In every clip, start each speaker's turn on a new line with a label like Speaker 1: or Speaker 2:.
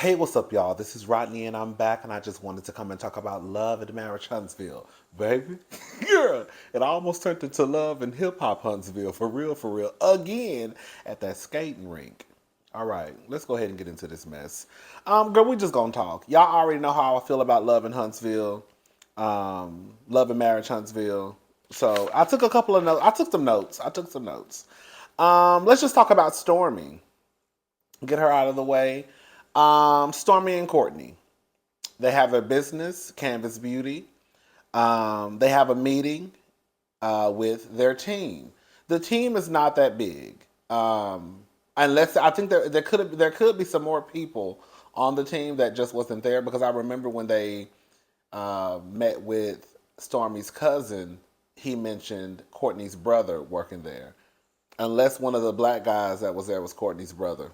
Speaker 1: Hey, what's up, y'all? This is Rodney, and I'm back, and I just wanted to come and talk about love and marriage Huntsville, baby. Yeah, it almost turned into love and hip hop Huntsville, for real, again at that skating rink. All right, let's go ahead and get into this mess. Girl, we just gonna talk. Y'all already know how I feel about love in Huntsville, love and marriage Huntsville. So I took a couple of notes. I took some notes. Let's just talk about Stormy. Get her out of the way. Stormy and Courtney. They have a business, Canvas Beauty. They have a meeting with their team. The team is not that big, unless I think there could be some more people on the team that just wasn't there because I remember when they met with Stormy's cousin, he mentioned Courtney's brother working there. Unless one of the black guys that was there was Courtney's brother.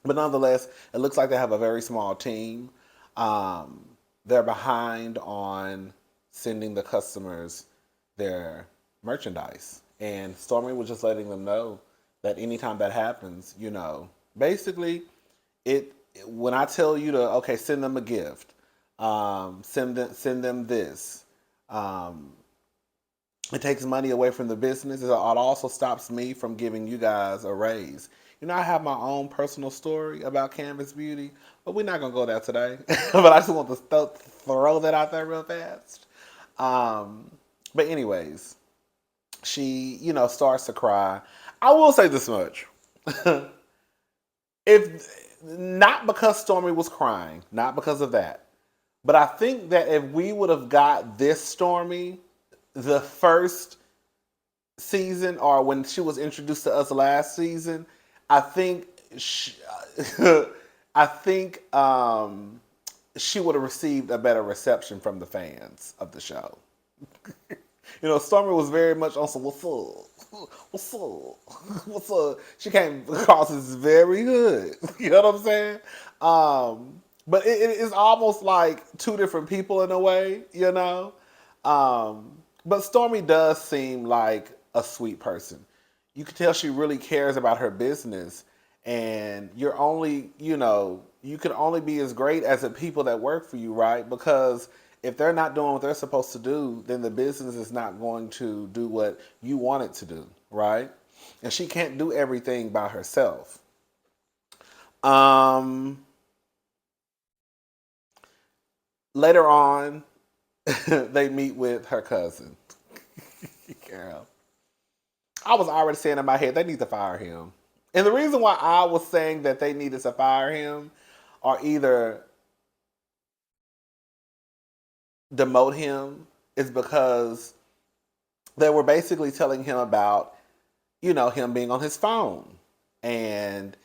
Speaker 1: But nonetheless, it looks like they have a very small team. They're behind on sending the customers their merchandise. And Stormy was just letting them know that anytime that happens, basically, it when I tell you to okay, send them a gift, send them this. Um, it takes money away from the business. It also stops me from giving you guys a raise. I have my own personal story about Canvas Beauty, but we're not gonna go there today. But I just want to throw that out there real fast. Um, but anyways, she, starts to cry. I will say this much: if not because Stormy was crying, not because of that, but I think that if we would have got this Stormy the first season or when she was introduced to us last season, I think she, I think she would have received a better reception from the fans of the show. Stormy was very much on some what's up, what's up, what's up. She came across as very good. You know what I'm saying? But it's almost like two different people in a way. But Stormy does seem like a sweet person. You can tell she really cares about her business, and you can only be as great as the people that work for you, right? Because if they're not doing what they're supposed to do, then the business is not going to do what you want it to do, right? And she can't do everything by herself. Um, Later on, they meet with her cousin, Carol. I was already saying in my head, they need to fire him. And the reason why I was saying that they needed to fire him or either demote him is because they were basically telling him about, him being on his phone. And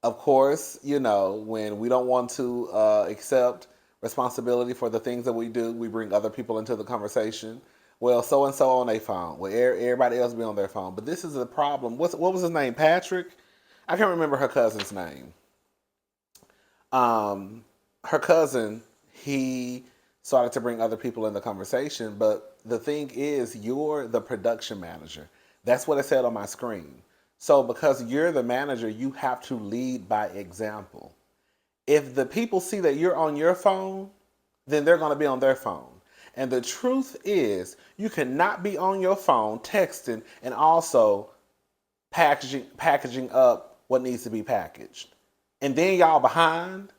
Speaker 1: of course, when we don't want to accept responsibility for the things that we do, we bring other people into the conversation. Well, so and so on their phone. Well, everybody else be on their phone. But this is the problem. What was his name? Patrick? I can't remember her cousin's name. Her cousin, he started to bring other people in the conversation. But the thing is, you're the production manager. That's what it said on my screen. So because you're the manager, you have to lead by example. If the people see that you're on your phone, then they're going to be on their phone. And the truth is, you cannot be on your phone texting and also packaging up what needs to be packaged. And then y'all behind.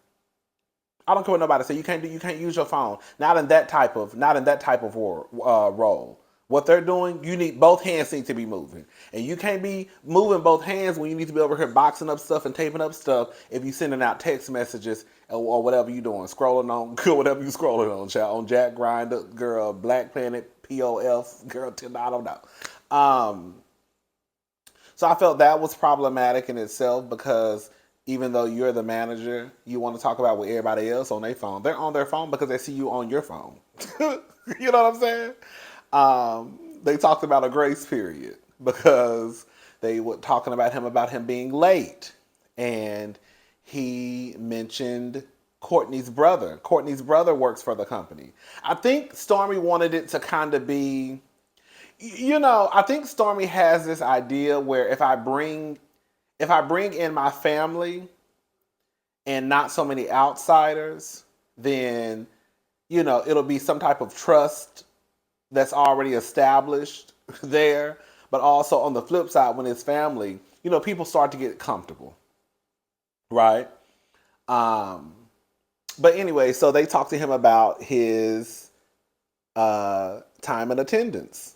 Speaker 1: I don't care what nobody say. You can't use your phone. Not in that type of role. What they're doing, both hands need to be moving, and you can't be moving both hands when you need to be over here boxing up stuff and taping up stuff. If you sending out text messages or whatever you doing, scrolling on whatever you scrolling on, child, on Jack Grinder, girl, Black Planet, POF, girl, I don't know. Um, so I felt that was problematic in itself because even though you're the manager, you want to talk about with everybody else on their phone. They're on their phone because they see you on your phone. You know what I'm saying? They talked about a grace period because they were talking about him being late, and he mentioned Courtney's brother. Courtney's brother works for the company. I think Stormy wanted it to kind of be, I think Stormy has this idea where if I bring in my family, and not so many outsiders, then, it'll be some type of trust that's already established there. But also on the flip side, when it's family, people start to get comfortable, right? Um, but anyway, so they talked to him about his time and attendance.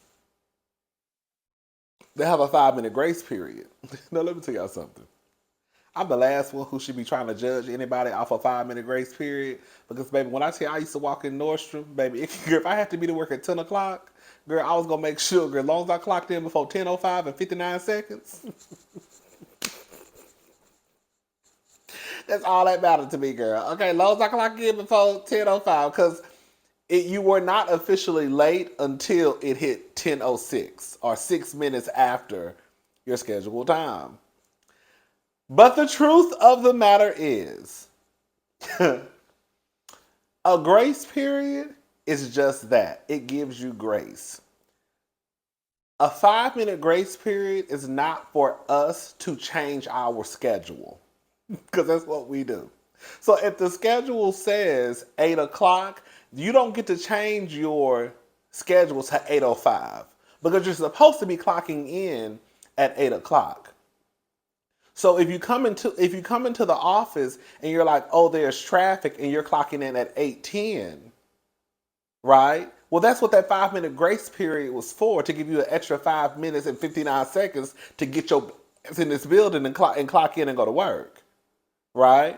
Speaker 1: They have a 5-minute grace period. Now, let me tell y'all something. I'm the last one who should be trying to judge anybody off a 5-minute grace period. Because, baby, when I tell you I used to walk in Nordstrom, baby, if I had to be to work at 10 o'clock, girl, I was going to make sure, girl, as long as I clocked in before 10:05 and 59 seconds, that's all that mattered to me, girl. Okay, as long as I clocked in before 10:05, because you were not officially late until it hit 10:06 or 6 minutes after your scheduled time. But the truth of the matter is, a grace period is just that. It gives you grace. A 5-minute grace period is not for us to change our schedule, because that's what we do. So if the schedule says 8 o'clock, you don't get to change your schedule to 8:05, because you're supposed to be clocking in at 8 o'clock. So if you come into the office and you're like, oh, there's traffic, and you're clocking in at 8:10, right? Well, that's what that 5-minute grace period was for, to give you an extra 5 minutes and 59 seconds to get your ass in this building and clock in and go to work, right?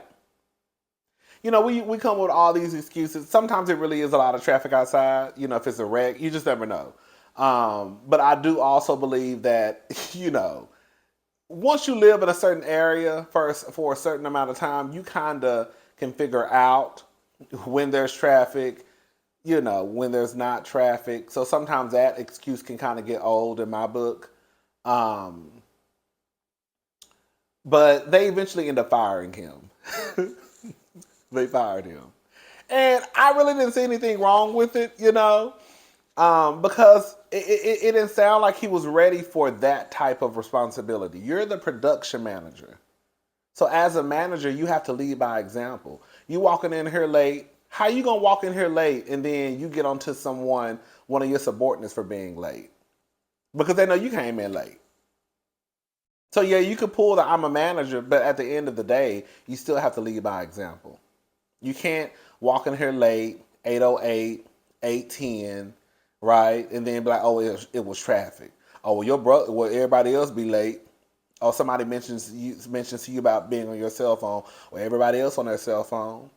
Speaker 1: We come with all these excuses. Sometimes it really is a lot of traffic outside. If it's a wreck, you just never know. But I do also believe that, once you live in a certain area for a certain amount of time, you kind of can figure out when there's traffic, when there's not traffic. So sometimes that excuse can kind of get old in my book. But they eventually end up firing him. They fired him. And I really didn't see anything wrong with it, because it didn't sound like he was ready for that type of responsibility. You're the production manager. So as a manager, you have to lead by example. You walking in here late. How you going to walk in here late and then you get onto one of your subordinates for being late? Because they know you came in late. So yeah, you could pull the I'm a manager, but at the end of the day, you still have to lead by example. You can't walk in here late, 8:08, 8:10, right? And then be like, oh, it was traffic. Oh, well, your brother, well, everybody else be late. Oh, somebody mentions to you about being on your cell phone, or everybody else on their cell phone,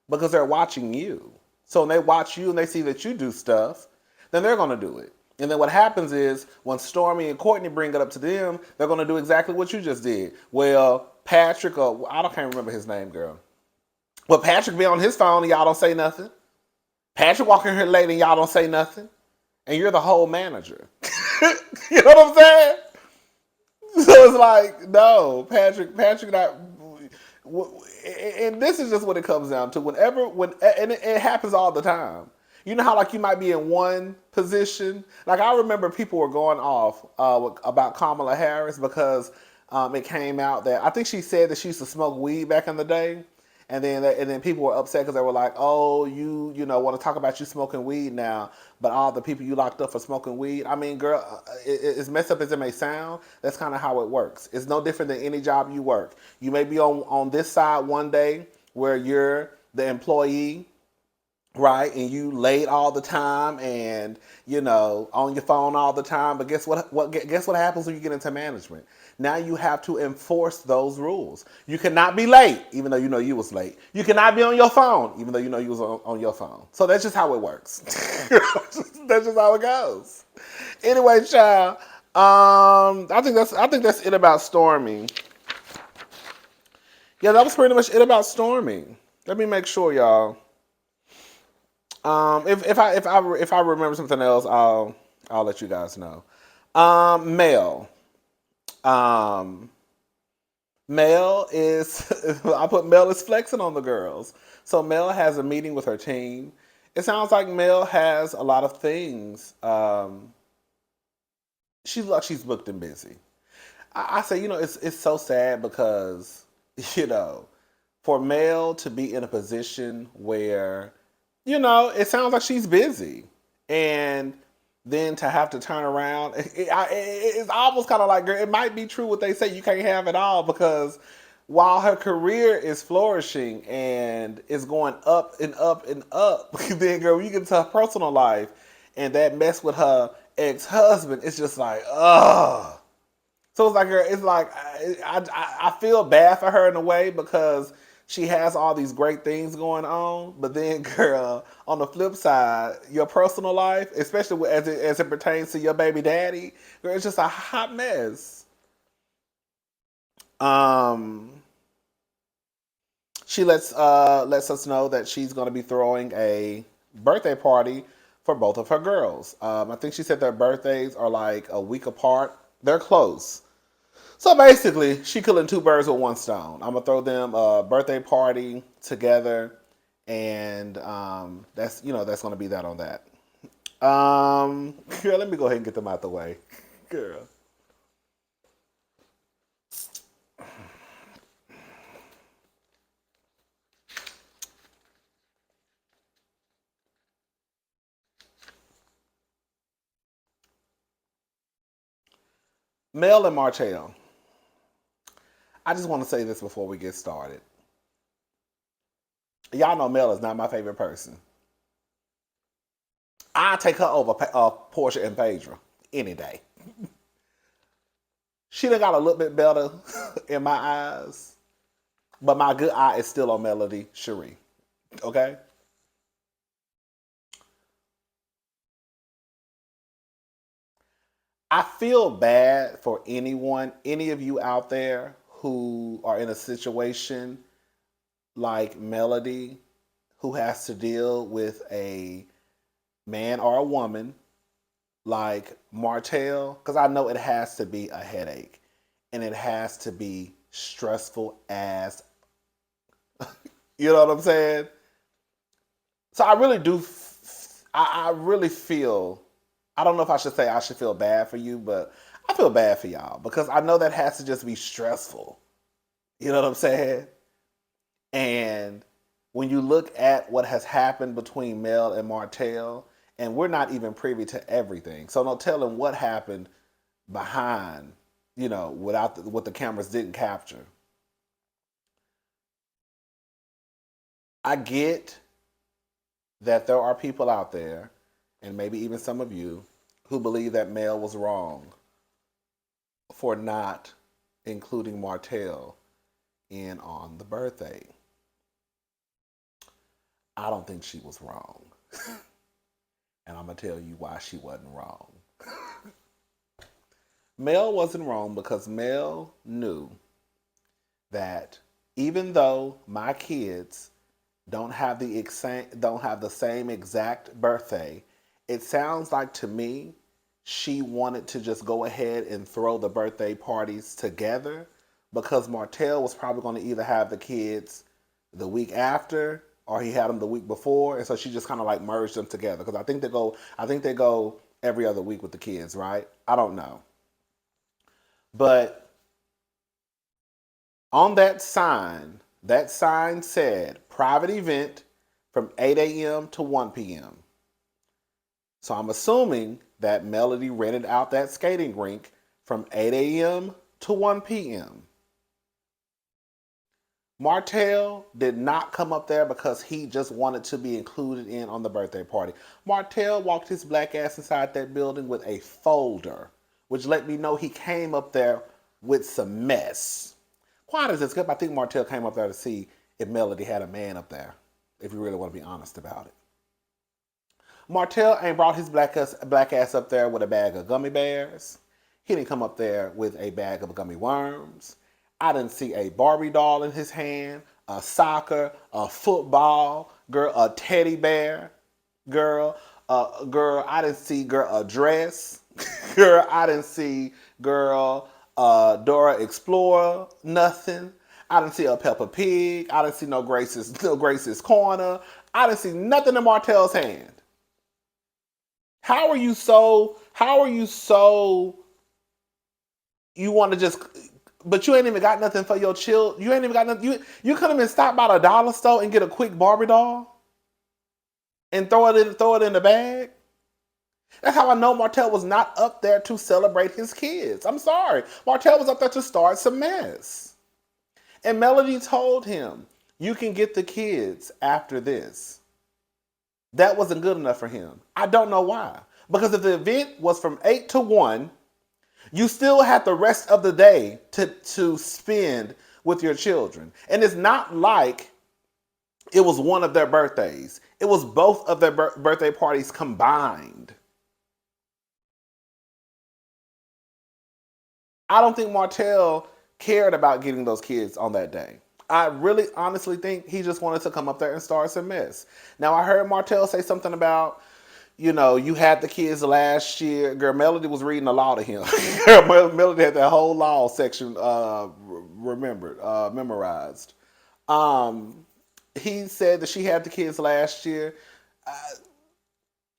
Speaker 1: because they're watching you. So when they watch you and they see that you do stuff, then they're going to do it. And then what happens is, when Stormy and Courtney bring it up to them, they're going to do exactly what you just did. Well, Patrick, or I can't remember his name, girl. Well, Patrick be on his phone and y'all don't say nothing. Patrick walking here late and y'all don't say nothing. And you're the whole manager. You know what I'm saying? So it's like, no, Patrick not. And this is just what it comes down to. And it happens all the time. You know how like you might be in one position. Like I remember people were going off about Kamala Harris because it came out that I think she said that she used to smoke weed back in the day. And then people were upset because they were like, oh, you want to talk about you smoking weed now, but all the people you locked up for smoking weed. I mean, girl, as messed up as it may sound, that's kind of how it works. It's no different than any job you work. You may be on this side one day where you're the employee, right? And you late all the time and, on your phone all the time. But guess what happens when you get into management? Now you have to enforce those rules. You cannot be late, even though you was late. You cannot be on your phone, even though you was on your phone. So that's just how it works. That's just how it goes. Anyway, child, I think that's it about Stormy. Yeah, that was pretty much it about Stormy. Let me make sure, y'all. If I remember something else, I'll let you guys know. Mel. Mel is, I put Mel is flexing on the girls. So Mel has a meeting with her team. It sounds like Mel has a lot of things. She's booked and busy. I say, it's so sad because, for Mel to be in a position where, you know, it sounds like she's busy, and then to have to turn around, it's almost kind of like, girl, it might be true what they say, you can't have it all, because while her career is flourishing and is going up and up and up, then girl, you get to her personal life and that mess with her ex-husband, it's just like, ugh. So it's like, I feel bad for her in a way, because she has all these great things going on, but then, girl, on the flip side, your personal life, especially as it pertains to your baby daddy, girl, it's just a hot mess. She lets us know that she's going to be throwing a birthday party for both of her girls. I think she said their birthdays are like a week apart. They're close. So basically, she killing two birds with one stone. I'm gonna throw them a birthday party together, and that's gonna be that on that. Girl, let me go ahead and get them out the way, girl. Mel and Martel. I just want to say this before we get started. Y'all know Mel is not my favorite person. I take her over Portia and Phaedra any day. She done got a little bit better in my eyes, but my good eye is still on Melody Cherie. Okay? I feel bad for anyone, any of you out there who are in a situation like Melody, who has to deal with a man or a woman like Martel, because I know it has to be a headache and it has to be stressful as, you know what I'm saying? So I really do, I really feel, I don't know if I should say I should feel bad for you, but I feel bad for y'all, because I know that has to just be stressful. You know what I'm saying? And when you look at what has happened between Mel and Martel, and we're not even privy to everything, so no telling what happened behind, without what the cameras didn't capture. I get that there are people out there, and maybe even some of you, who believe that Mel was wrong for not including Martel in on the birthday. I don't think she was wrong. And I'm going to tell you why she wasn't wrong. Mel wasn't wrong because Mel knew that even though my kids don't have the same exact birthday, it sounds like to me she wanted to just go ahead and throw the birthday parties together, because Martel was probably going to either have the kids the week after or he had them the week before, and so she just kind of like merged them together, because I think they go every other week with the kids, right? I don't know. But on that sign said private event from 8 a.m. to 1 p.m. So I'm assuming that Melody rented out that skating rink from 8 a.m. to 1 p.m. Martel did not come up there because he just wanted to be included in on the birthday party. Martel walked his black ass inside that building with a folder, which let me know he came up there with some mess. Quiet as it's kept, I think Martel came up there to see if Melody had a man up there, if you really want to be honest about it. Martel ain't brought his black ass up there with a bag of gummy bears. He didn't come up there with a bag of gummy worms. I didn't see a Barbie doll in his hand, a soccer, a football, girl, a teddy bear, girl, I didn't see, girl, a dress, girl, I didn't see, girl, Dora Explorer, nothing. I didn't see a Peppa Pig. I didn't see no Grace's Corner. I didn't see nothing in Martel's hand. How are you so, you want to just But you ain't even got nothing for your child. You ain't even got nothing. You could have been stopped by the dollar store and get a quick Barbie doll and throw it in the bag. That's how I know Martel was not up there to celebrate his kids. I'm sorry. Martel was up there to start some mess. And Melody told him, you can get the kids after this. That wasn't good enough for him. I don't know why. Because if the event was from 8 to 1, you still had the rest of the day to spend with your children. And it's not like it was one of their birthdays. It was both of their birthday parties combined. I don't think Martel cared about getting those kids on that day. I really honestly think he just wanted to come up there and start some mess. Now, I heard Martel say something about, you had the kids last year. Girl, Melody was reading a law to him. Girl, Melody had that whole law section memorized. He said that she had the kids last year.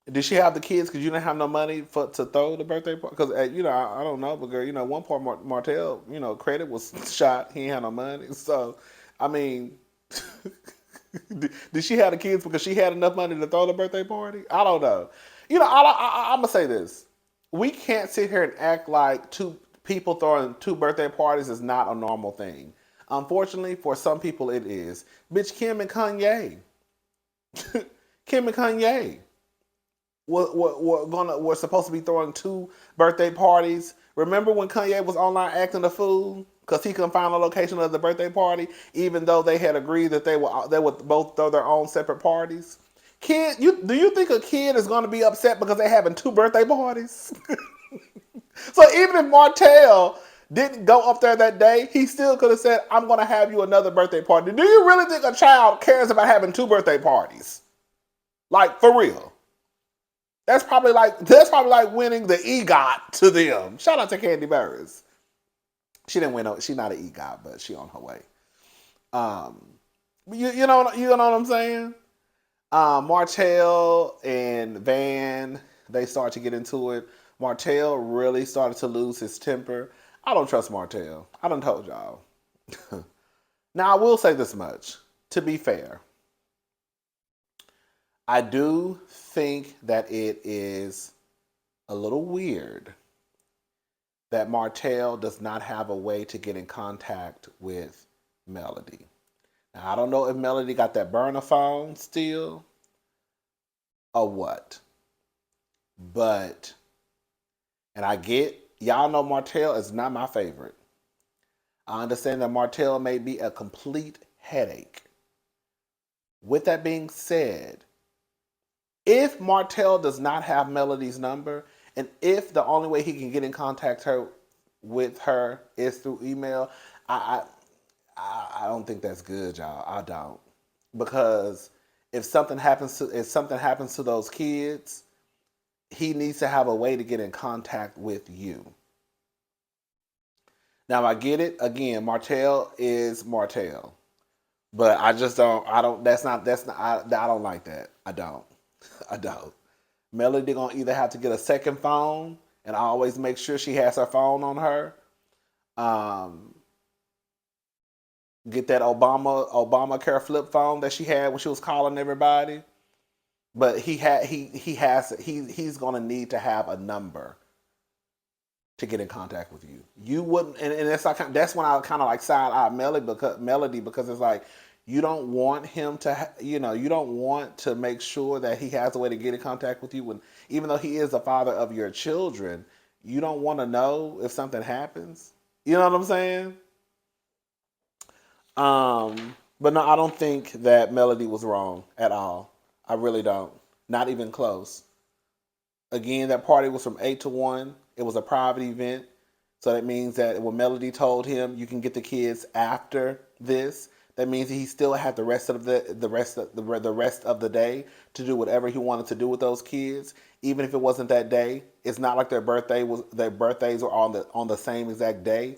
Speaker 1: Did she have the kids because you didn't have no money to throw the birthday party? Because, I don't know. But, girl, one part Martel, credit was shot. He ain't had no money. So, I mean, did she have the kids because she had enough money to throw the birthday party? I don't know. I'm going to say this. We can't sit here and act like two people throwing two birthday parties is not a normal thing. Unfortunately, for some people it is. Bitch, Kim and Kanye. Kim and Kanye. We're supposed to be throwing two birthday parties. Remember when Kanye was online acting a fool because he couldn't find the location of the birthday party, even though they had agreed that they would both throw their own separate parties? Do you think a kid is going to be upset because they're having two birthday parties? So even if Martel didn't go up there that day, he still could have said, "I'm going to have you another birthday party." Do you really think a child cares about having two birthday parties? Like, for real? That's probably like winning the EGOT to them. Shout out to Candy Burris. She didn't win. She's not an EGOT, but she on her way. You know what I'm saying? Martel and Van, they start to get into it. Martel really started to lose his temper. I don't trust Martel. I done told y'all. Now I will say this much. To be fair, I do think that it is a little weird that Martel does not have a way to get in contact with Melody. Now, I don't know if Melody got that burner phone still or what. But, and y'all know Martel is not my favorite. I understand that Martel may be a complete headache. With that being said, if Martel does not have Melody's number, and if the only way he can get in contact with her is through email, I don't think that's good, y'all. I don't, because if something happens to those kids, he needs to have a way to get in contact with you. Now I get it. Again, Martel is Martel, but I don't like that. I don't. Melody gonna either have to get a second phone, and I always make sure she has her phone on her. Get that Obamacare flip phone that she had when she was calling everybody. But he's gonna need to have a number to get in contact with you. You wouldn't, and that's when I kind of like side eye Melody because it's like, you don't want him to, you don't want to make sure that he has a way to get in contact with you when, even though he is the father of your children, you don't want to know if something happens. You know what I'm saying? But no, I don't think that Melody was wrong at all. I really don't. Not even close. Again, that party was from 8 to 1. It was a private event. So that means that when Melody told him you can get the kids after this, that means he still had the rest of the day to do whatever he wanted to do with those kids, even if it wasn't that day. It's not like their birthdays were on the same exact day.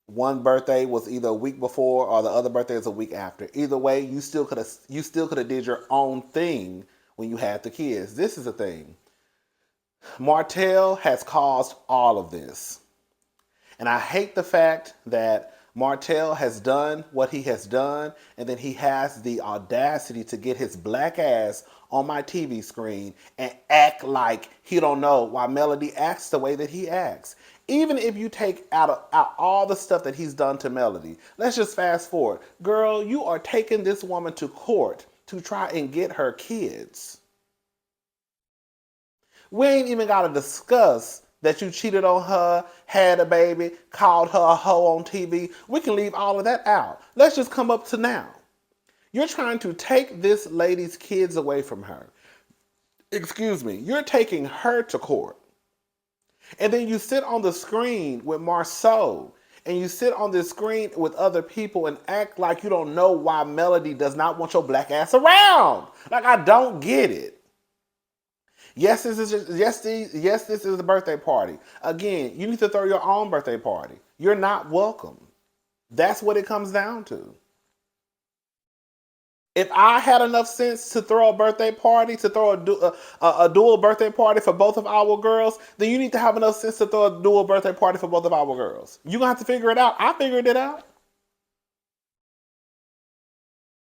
Speaker 1: One birthday was either a week before or the other birthday is a week after. Either way, you still could have did your own thing when you had the kids. This is the thing. Martel has caused all of this. And I hate the fact that Martel has done what he has done, and then he has the audacity to get his black ass on my TV screen and act like he don't know why Melody acts the way that he acts. Even if you take out all the stuff that he's done to Melody, let's just fast forward. Girl, you are taking this woman to court to try and get her kids. We ain't even got to discuss that you cheated on her, had a baby, called her a hoe on TV. We can leave all of that out. Let's just come up to now. You're trying to take this lady's kids away from her. Excuse me. You're taking her to court. And then you sit on the screen with Marsau, and you sit on this screen with other people and act like you don't know why Melody does not want your black ass around. Like, I don't get it. Yes, this is a birthday party. Again, you need to throw your own birthday party. You're not welcome. That's what it comes down to. If I had enough sense to throw a birthday party, to throw a dual birthday party for both of our girls, then you need to have enough sense to throw a dual birthday party for both of our girls. You're going to have to figure it out. I figured it out.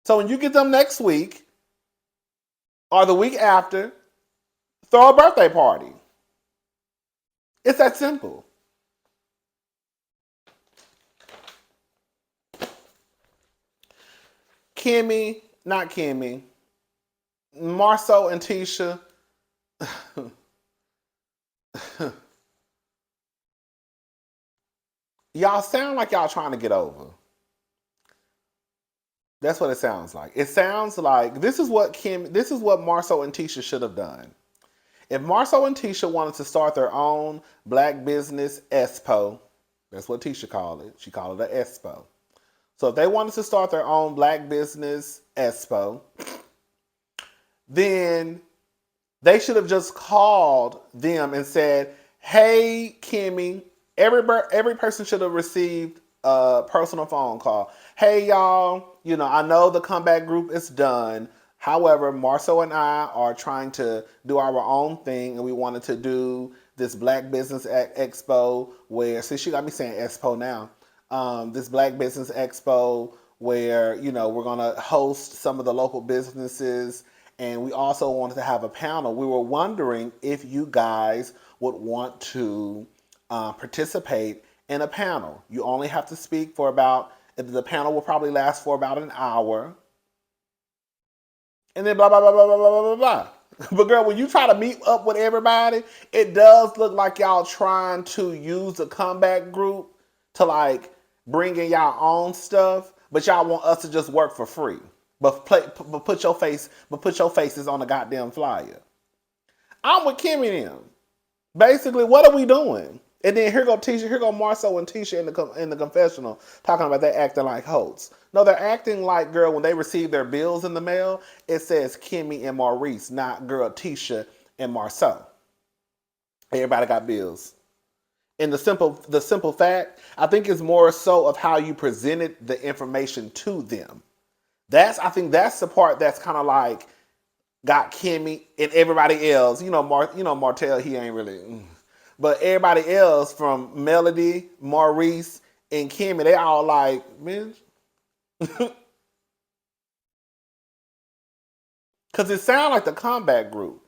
Speaker 1: So when you get them next week or the week after, throw a birthday party. It's that simple. Not Kimmy, Marsau and Tisha. Y'all sound like y'all trying to get over. That's what it sounds like. It sounds like this is what Marsau and Tisha should have done. If Marsau and Tisha wanted to start their own black business expo, that's what Tisha called it. She called it an expo. So if they wanted to start their own black business expo, then they should have just called them and said, hey, Kimmy, every person should have received a personal phone call. Hey, y'all, I know the comeback group is done. However, Marsau and I are trying to do our own thing, and we wanted to do this Black Business Expo where, see, she got me saying expo now, this Black Business Expo where, we're going to host some of the local businesses, and we also wanted to have a panel. We were wondering if you guys would want to participate in a panel. You only have to speak for the panel will probably last for about an hour. And then blah, blah, blah, blah, blah, blah, blah, blah. But girl, when you try to meet up with everybody, it does look like y'all trying to use the comeback group to bring in y'all own stuff, but y'all want us to just work for free. But put your faces on the goddamn flyer. I'm with Kimmy and them. Basically, what are we doing? And then here go Marsau and Tisha in the confessional talking about they acting like hoes. No, they're acting like, girl, when they receive their bills in the mail, it says Kimmy and Maurice, not girl Tisha and Marsau. Everybody got bills. And the simple fact, I think is more so of how you presented the information to them. I think that's the part that's kind of got Kimmy and everybody else. Martel, he ain't really. But everybody else from Melody, Maurice, and Kimmy, they all man. Because it sounds like the comeback group.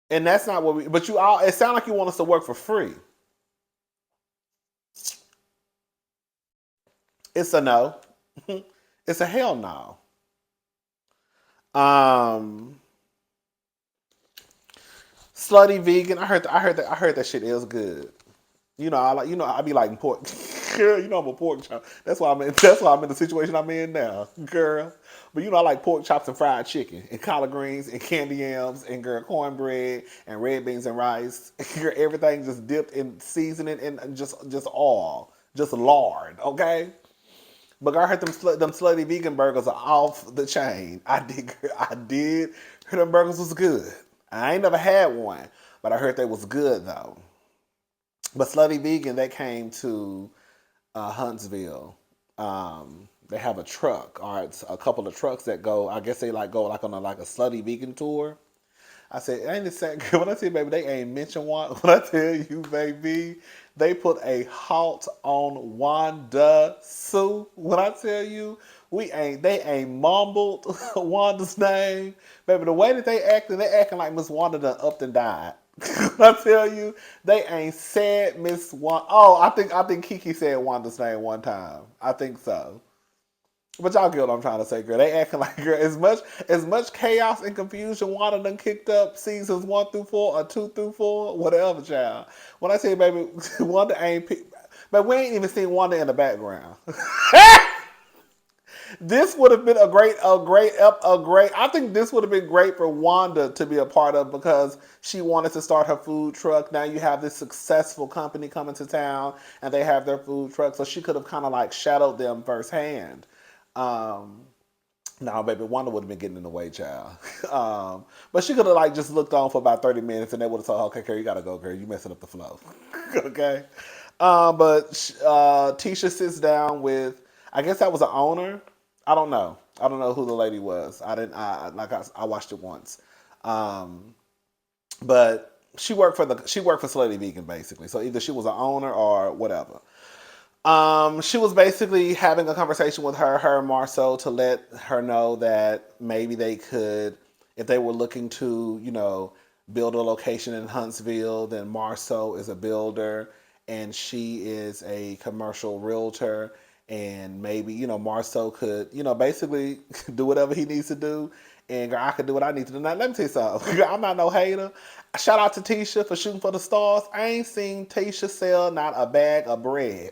Speaker 1: And that's not what it sounds like you want us to work for free. It's a no. It's a hell no. Slutty Vegan. I heard that shit is good. I be liking pork. Girl, I'm a pork chop. That's why I'm in the situation I'm in now, girl. But I like pork chops and fried chicken and collard greens and candy yams and girl cornbread and red beans and rice. Girl, everything just dipped in seasoning and just oil, just lard, okay? But I heard them Slutty Vegan burgers are off the chain. I did. Heard them burgers was good. I ain't never had one, but I heard they was good though. But Slutty Vegan, they came to Huntsville. They have a truck, or it's a couple of trucks that go. I guess they go on a Slutty Vegan tour. I said, ain't it sad, girl? When I tell you, baby, they ain't mentioned one. When I tell you, baby, They put a halt on Wanda Sue. When I tell you, they ain't mumbled Wanda's name. Baby, the way that they acting like Miss Wanda done upped and died. When I tell you, they ain't said Miss Wanda. Oh, I think Kiki said Wanda's name one time. I think so. But y'all get what I'm trying to say, girl. They acting like, girl, as much chaos and confusion Wanda done kicked up seasons 1 through 4 or 2 through 4, whatever, child. When I say, baby, Wanda ain't, but we ain't even seen Wanda in the background. This would have been a great. I think this would have been great for Wanda to be a part of because she wanted to start her food truck. Now you have this successful company coming to town, and they have their food truck, so she could have kind of like shadowed them firsthand. Um, no, baby, Wanda would have been getting in the way, child. But she could have like just looked on for about 30 minutes, and they would have told her, "Okay, girl, you gotta go, girl. You messing up the flow." Okay. But Tisha sits down with, I guess that was an owner. I don't know. I don't know who the lady was. I didn't. I watched it once. But she worked for Slutty Vegan basically. So either she was an owner or whatever. She was basically having a conversation with her and Marsau to let her know that maybe they could, if they were looking to, build a location in Huntsville, then Marsau is a builder and she is a commercial realtor. And maybe, Marsau could, basically do whatever he needs to do. And girl, I could do what I need to do. Now, let me tell you something. I'm not no hater. Shout out to Tisha for shooting for the stars. I ain't seen Tisha sell not a bag of bread.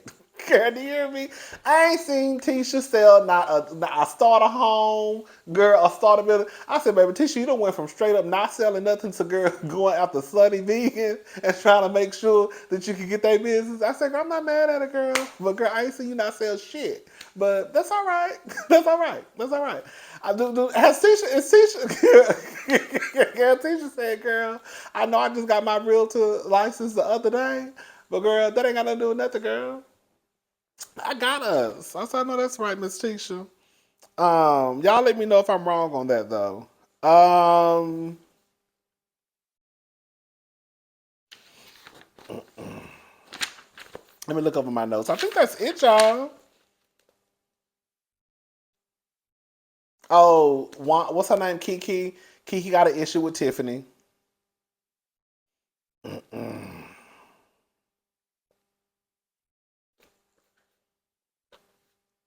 Speaker 1: Girl, do you hear me? I ain't seen Tisha sell not a starter home, girl, a starter building. I said, baby, Tisha, you done went from straight up not selling nothing to girl going after Slutty Vegan and trying to make sure that you can get their business. I said, girl, I'm not mad at her, girl. But girl, I ain't seen you not sell shit. But that's all right. That's all right. That's all right. Has Tisha, girl, Tisha said, girl, I know I just got my realtor license the other day, but girl, that ain't got nothing to do with nothing, girl. I got us. I said, I know that's right, Miss Tisha. Y'all let me know if I'm wrong on that though. Let me look over my notes. I think that's it, y'all. Oh, what's her name? Kiki. Kiki got an issue with Tiffany.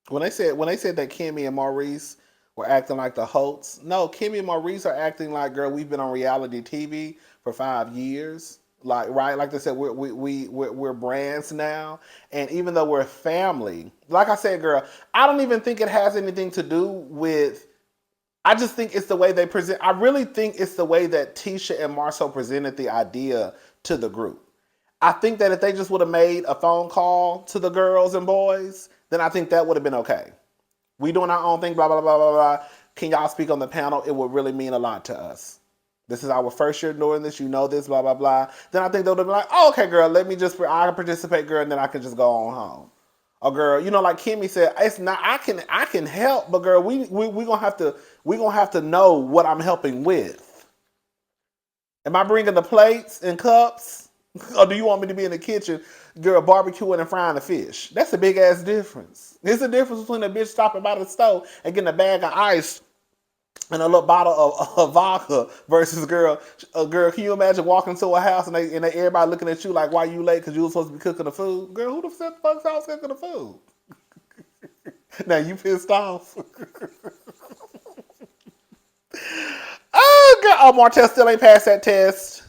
Speaker 1: When they said that Kimmy and Maurice were acting like the Holtz, no, Kimmy and Maurice are acting like, girl, we've been on reality TV for 5 years. Like, right, like they said, we're brands now, and even though we're family, like I said, girl, I don't even think it has anything to do with. I just think it's the way they present. I really think it's the way that Tisha and Marsau presented the idea to the group. I think that if they just would have made a phone call to the girls and boys, then I think that would have been okay. We doing our own thing, blah, blah, blah, blah, blah. Can y'all speak on the panel? It would really mean a lot to us. This is our first year doing this. You know this, blah, blah, blah. Then I think they would have been like, oh, okay, girl, I can participate, girl, and then I can just go on home. Or girl, like Kimmy said, it's not, I can help, but girl, we gonna have to know what I'm helping with. Am I bringing the plates and cups? Or do you want me to be in the kitchen, girl, barbecuing and frying the fish? That's a big ass difference. There's a difference between a bitch stopping by the stove and getting a bag of ice and a little bottle of vodka versus girl, can you imagine walking to a house and everybody looking at you like, why you late because you were supposed to be cooking the food? Girl, who the fuck's house cooking the food? Now you pissed off. Oh, girl. Oh, Martel still ain't passed that test.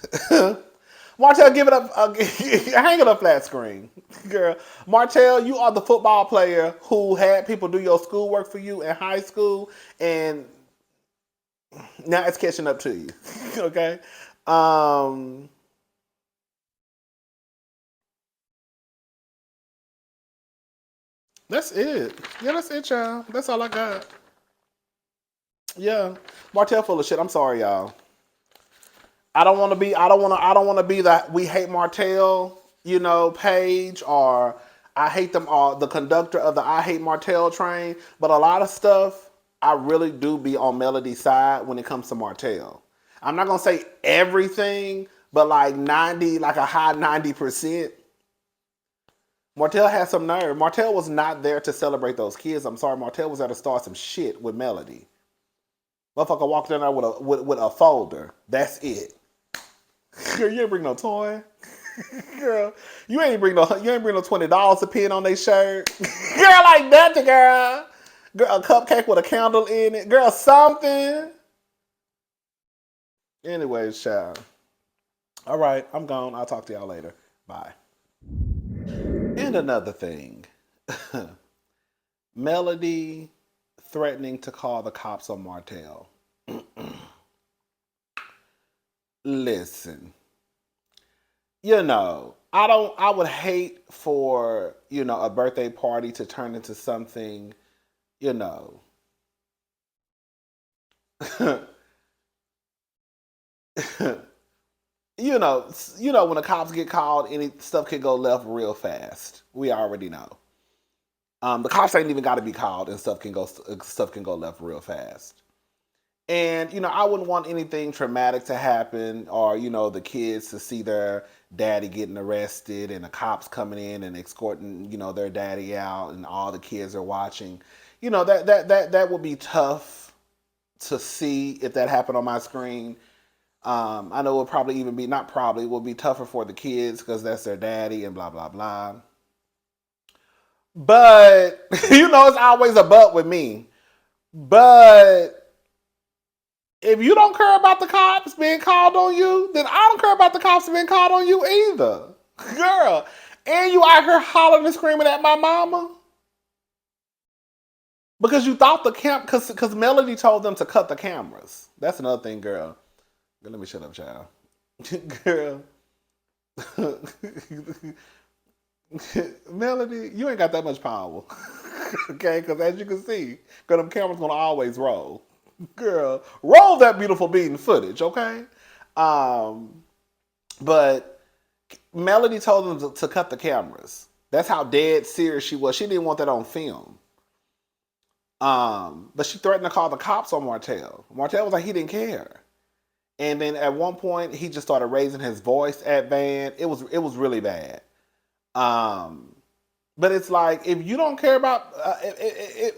Speaker 1: Martel, give it up. Hang it up flat screen. Girl, Martel, you are the football player who had people do your schoolwork for you in high school, and now it's catching up to you. Okay? That's it. Yeah, that's it, y'all. That's all I got. Yeah. Martel full of shit. I'm sorry, y'all. I don't want to be that we hate Martel, page, or I hate them all, the conductor of the I hate Martel train, but a lot of stuff I really do be on Melody's side when it comes to Martel. I'm not going to say everything, but like a high 90%. Martel had some nerve. Martel was not there to celebrate those kids. I'm sorry, Martel was there to start some shit with Melody. Motherfucker walked in there with a folder. That's it. Girl, you ain't bring no toy. Girl, you ain't bring no $20 to pin on their shirt. Girl, like that, girl. Girl, a cupcake with a candle in it. Girl, something. Anyways, child. All right, I'm gone. I'll talk to y'all later. Bye. And another thing. Melody threatening to call the cops on Martel. Listen. I would hate for, a birthday party to turn into something, when the cops get called, any stuff can go left real fast. We already know. The cops ain't even got to be called, and stuff can go left real fast. And, I wouldn't want anything traumatic to happen or, the kids to see their daddy getting arrested and the cops coming in and escorting, their daddy out and all the kids are watching. That would be tough to see if that happened on my screen. I know it would probably even be, it would be tougher for the kids because that's their daddy and blah, blah, blah. But, it's always a but with me. But if you don't care about the cops being called on you, then I don't care about the cops being called on you either. Girl, and you out here hollering and screaming at my mama? Because you thought because Melody told them to cut the cameras. That's another thing, girl. Let me shut up, child. Girl. Melody, you ain't got that much power. Okay, because as you can see, girl, them cameras gonna always roll. Girl, roll that beautiful beating footage, okay? But Melody told them to cut the cameras. That's how dead serious she was. She didn't want that on film. But she threatened to call the cops on Martel. Martel was like, he didn't care. And then at one point, he just started raising his voice at Van. It was really bad. But it's like, if you don't care about,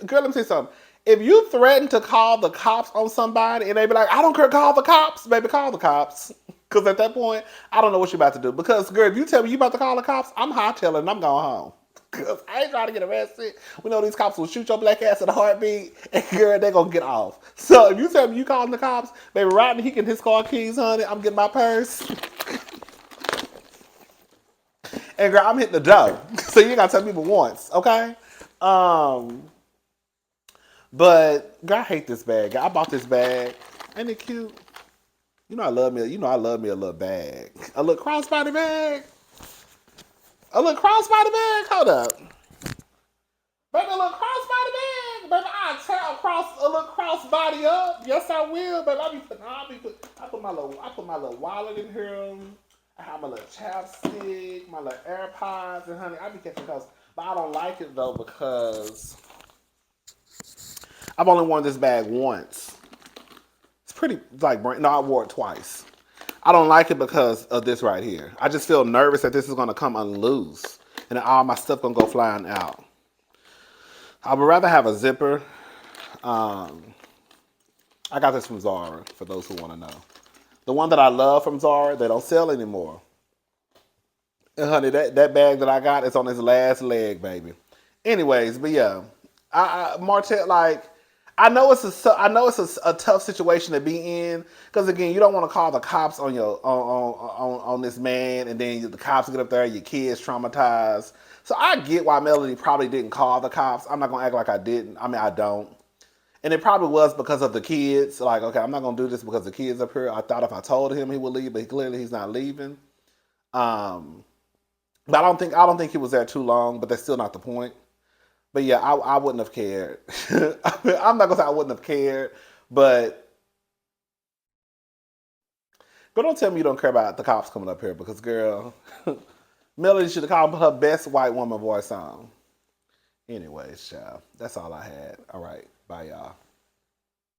Speaker 1: girl, let me say something. If you threaten to call the cops on somebody and they be like, I don't care, call the cops, baby, call the cops. Because at that point, I don't know what you're about to do. Because, girl, if you tell me you about to call the cops, I'm hightailing and I'm going home. Because I ain't trying to get arrested. We know these cops will shoot your black ass in a heartbeat, and girl, they gonna get off. So if you tell me you calling the cops, baby, Rodney, he getting his car keys, honey. I'm getting my purse. And girl, I'm hitting the dough. So you ain't gotta tell people once, okay? But girl, I hate this bag. I bought this bag. Ain't it cute? I love me a little bag. A little crossbody bag. A little crossbody bag? Hold up. Baby, a little crossbody bag. Baby, I'll tear a little crossbody up. Yes, I will. Baby, I put my little wallet in here. I have my little chapstick, my little AirPods, and honey, I be catching those. But I don't like it though because I've only worn this bag once. It's pretty I wore it twice. I don't like it because of this right here. I just feel nervous that this is gonna come unloose and then all my stuff gonna go flying out. I would rather have a zipper. I got this from Zara for those who want to know. The one that I love from Zara, they don't sell anymore. And honey, that bag that I got is on its last leg, baby. Anyways, but yeah, Martel, I know it's a tough situation to be in because again, you don't want to call the cops on your on this man, and then the cops get up there, your kids traumatized. So I get why Melody probably didn't call the cops. I'm not gonna act like I didn't. I mean, I don't. And it probably was because of the kids. Like, okay, I'm not gonna do this because the kids up here. I thought if I told him he would leave, but clearly he's not leaving. But I don't think he was there too long. But that's still not the point. But yeah, I wouldn't have cared. I'm not gonna say I wouldn't have cared, but don't tell me you don't care about the cops coming up here because, girl, Melody should have called her best white woman voice on. Anyways, child, that's all I had. All right, bye, y'all.